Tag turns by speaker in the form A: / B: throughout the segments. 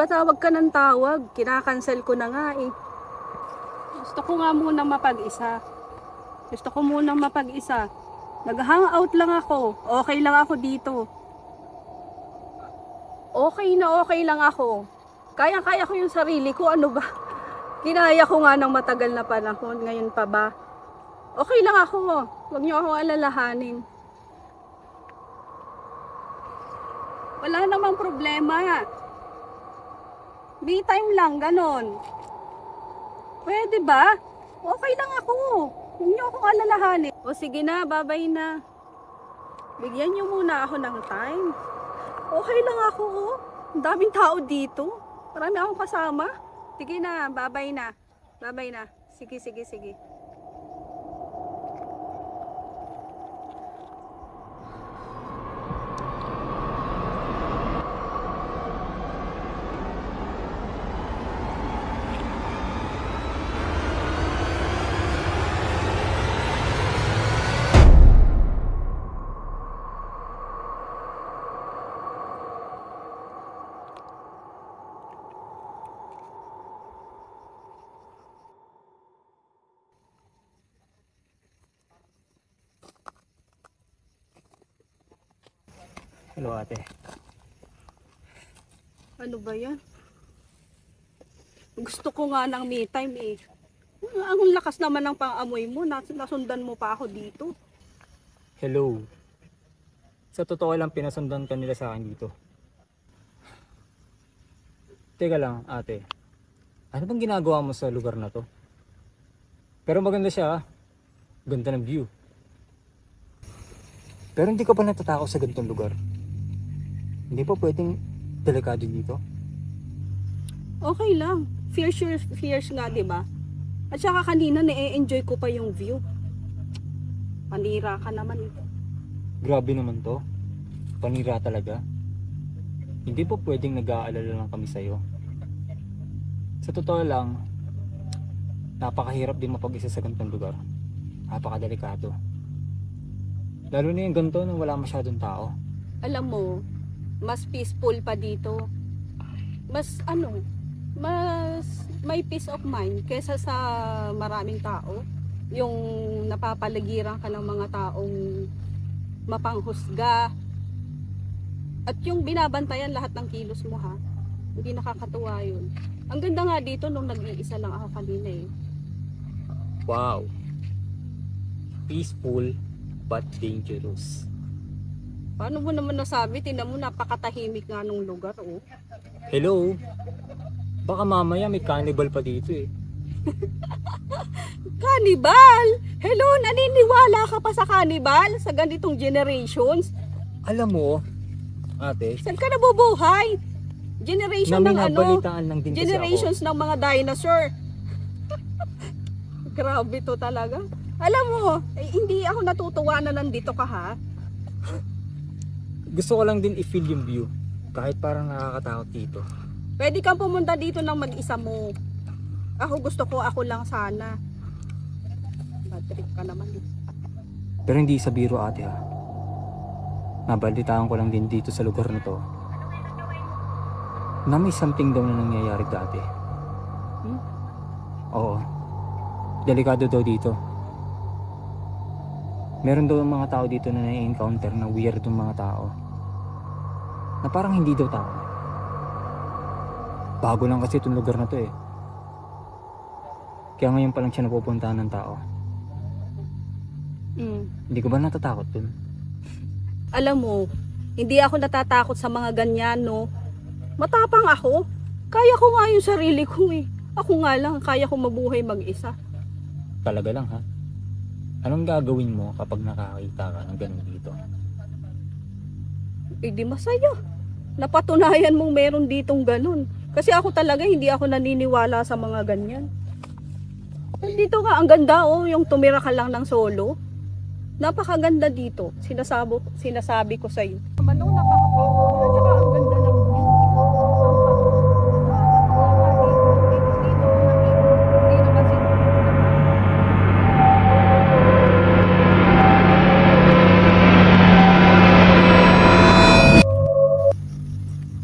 A: ba tawag ka ng tawag? Kinakancel ko na nga eh. Gusto ko nga munang mapag-isa. Gusto ko munang mapag-isa. Nag-hangout lang ako. Okay lang ako dito. Okay lang ako. Kaya-kaya ko yung sarili ko. Ano ba? Kinaya ko nga ng matagal na panahon. Ngayon pa ba? Okay lang ako. Huwag niyo akong alalahanin. Wala namang problema. Me time lang, ganon. Pwede ba? Okay lang ako. Huwag niyo akong alalahanin. O sige na, babay na. Bigyan niyo muna ako ng time. Okay lang ako. Ang daming tao dito. Marami akong kasama. Sige na, babay na. Babay na. Sige.
B: Hello ate.
A: Ano ba yan? Gusto ko nga ng me time eh. Ang lakas naman ng pang-amoy mo. Nasundan mo pa ako dito.
B: Hello. Sa totoo lang pinasundan ka nila sa akin dito. Teka lang ate. Ano bang ginagawa mo sa lugar na to? Pero maganda siya ah. Ganda ng view. Pero hindi ka pa natatakot sa ganitong lugar? Hindi pa pwedeng delikado dito?
A: Okay lang. Fierce nga, di ba? At saka kanina na-enjoy ko pa yung view. Panira ka naman.
B: Grabe naman to. Panira talaga. Hindi pa pwedeng nag-aalala lang kami sa'yo. Sa totoo lang, napakahirap din mapag-isa sa ganitong lugar. Napakadelikado. Lalo na yung ganito nung wala masyadong tao.
A: Alam mo, mas peaceful pa dito. Mas may peace of mind kesa sa maraming tao. Yung napapaligiran ka ng mga taong mapanghusga. At yung binabantayan lahat ng kilos mo ha. Hindi nakakatuwa yun. Ang ganda nga dito nung nag-iisa lang ako kanina eh.
B: Wow. Peaceful but dangerous.
A: Paano mo naman nasabi? Tingnan mo, napakatahimik nga nung lugar, oh.
B: Hello? Baka mamaya may cannibal pa dito eh.
A: Cannibal? Hello, naniniwala ka pa sa cannibal? Sa ganitong generations?
B: Alam mo, ate,
A: Saan ka nabubuhay? Generation ng
B: naminabalitaan lang din kasi
A: generations
B: ako.
A: ng mga dinosaur. Grabe to talaga. Alam mo, hindi ako natutuwa na nandito ka ha.
B: Gusto ko lang din i-feel yung view. Kahit parang nakakatakot dito.
A: Pwede kang pumunta dito ng mag-isa mo. Ako lang sana. Bad trip ka naman.
B: Pero hindi sa biro ate ha. Nabalitaan ko lang din dito sa lugar na to na may something daw na nangyayari dati. Oo. Delikado daw dito. Meron daw mga tao dito na na-encounter na weird yung mga tao. Na parang hindi daw tao. Bago lang kasi itong lugar na to eh. Kaya ngayon pa lang siya napupuntahan ng tao. Hindi ko ba natatakot dun?
A: Alam mo, hindi ako natatakot sa mga ganyan, no? Matapang ako. Kaya ko nga yung sarili ko eh. Ako nga lang, kaya ko mabuhay mag-isa.
B: Talaga lang ha? Anong gagawin mo kapag nakakita ka ng ganun dito?
A: Eh di masaya. Napatunayan mong meron ditong ganun. Kasi ako talaga hindi ako naniniwala sa mga ganyan. Dito ka, ang ganda oh, yung tumira ka lang ng solo. Napakaganda dito. Sinasabi ko sa iyo. Manong napaka-peaceful at saka ang ganda ng view.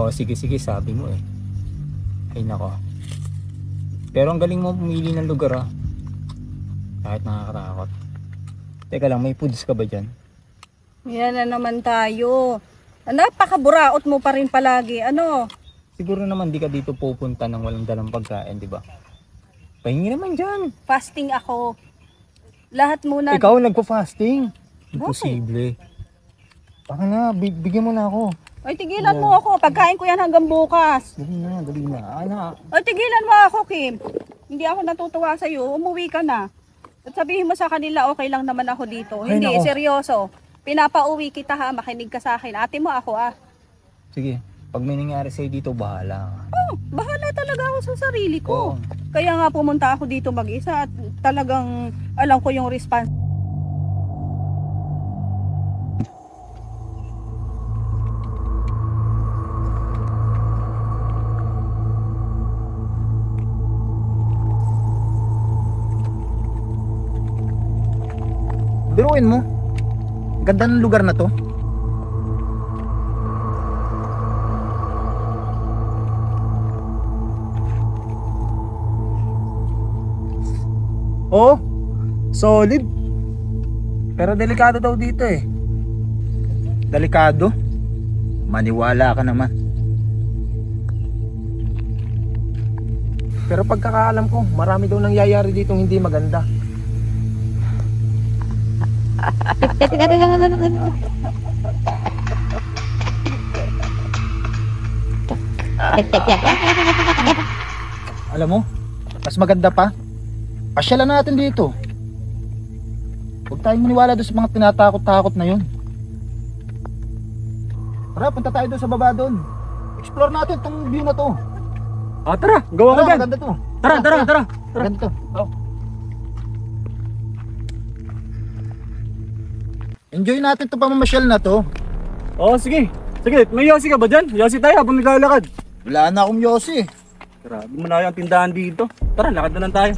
B: Oh, sige sabi mo eh. Ay nako. Pero ang galing mo pumili ng lugar ah. Kahit nakakatakot. Teka lang, may foods ka ba dyan?
A: Yan na naman tayo. Napakaburaot mo pa rin palagi. Ano?
B: Siguro naman di ka dito pupunta nang walang dalang pagkain, di ba? Pahingi naman dyan.
A: Fasting ako. Lahat muna.
B: Ikaw nagpo-fasting?
A: Bakit?
B: Imposible. Baka na, bigyan mo na ako.
A: Ay, tigilan mo ako. Pagkain ko yan hanggang bukas.
B: Dali na, dali na. Anak.
A: Ay, tigilan mo ako, Kim. Hindi ako natutuwa sa'yo. Umuwi ka na. At sabihin mo sa kanila, okay lang naman ako dito.
B: Ay,
A: Hindi,
B: nako.
A: seryoso. Pinapauwi kita ha. Makinig ka sa akin. Ate mo ako ah.
B: Sige, pag may nangyari sa'yo dito, bahala ka.
A: Oh, bahala talaga ako sa sarili
B: Oo.
A: ko. Kaya nga pumunta ako dito mag-isa at talagang alam ko yung response.
C: Biruin mo. Ganda ng lugar na to. Oh, solid. Pero delikado daw dito eh. Delikado? Maniwala ka naman. Pero pagkakaalam ko, marami daw nangyayari dito hindi maganda. Alam mo, mas maganda pa, pasyalan natin dito. Huwag tayong maniwala doon sa mga tinatakot-takot na yun. Tara, punta tayo doon sa baba doon. Explore natin itong view na to.
B: Ah, tara, gawa ka
C: Tara,
B: dyan.
C: maganda to.
B: Tara.
C: Maganda to.
B: Oh.
C: Enjoy natin itong pamamasyal na to.
B: Oo, sige. Sige, may yosi ka ba dyan? Yosi tayo habang naglalakad.
C: Wala na akong yosi.
B: Grabe mo na yung tindahan dito. Tara, lakad na lang tayo.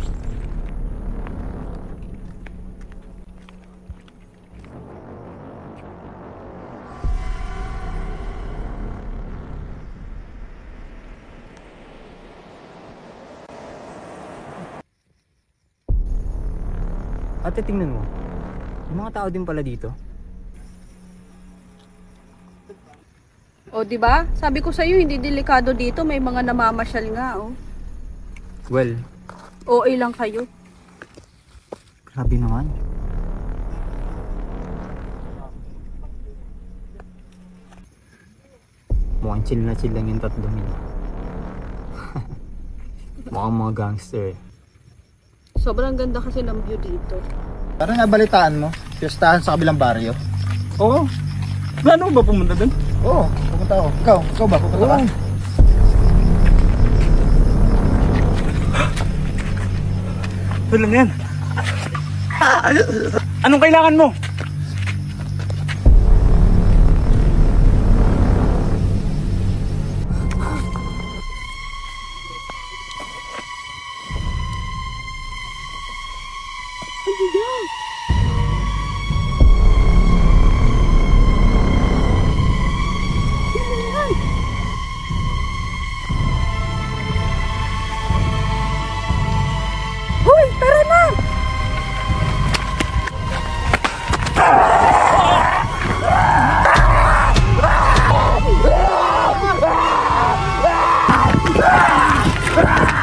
B: Ate, tingnan mo. Yung mga tao din pala dito.
A: O, di ba? Sabi ko sa iyo hindi delikado dito, may mga namamasyal nga, oh.
B: Well,
A: OA lang kayo.
B: grabe naman. Mukhang chill lang yung tatlong yun. Mukhang mga gangster eh.
A: Sobrang ganda kasi ng view dito.
C: Parang nabalitaan mo, fiestahan sa kabilang baryo.
B: Oo. Plano ba pumunta doon?
C: Oo, pupunta ako. Ikaw ba? Pupunta ka?
B: Ito lang yan. Anong kailangan mo?
A: Hoy, tara na!
C: Ah!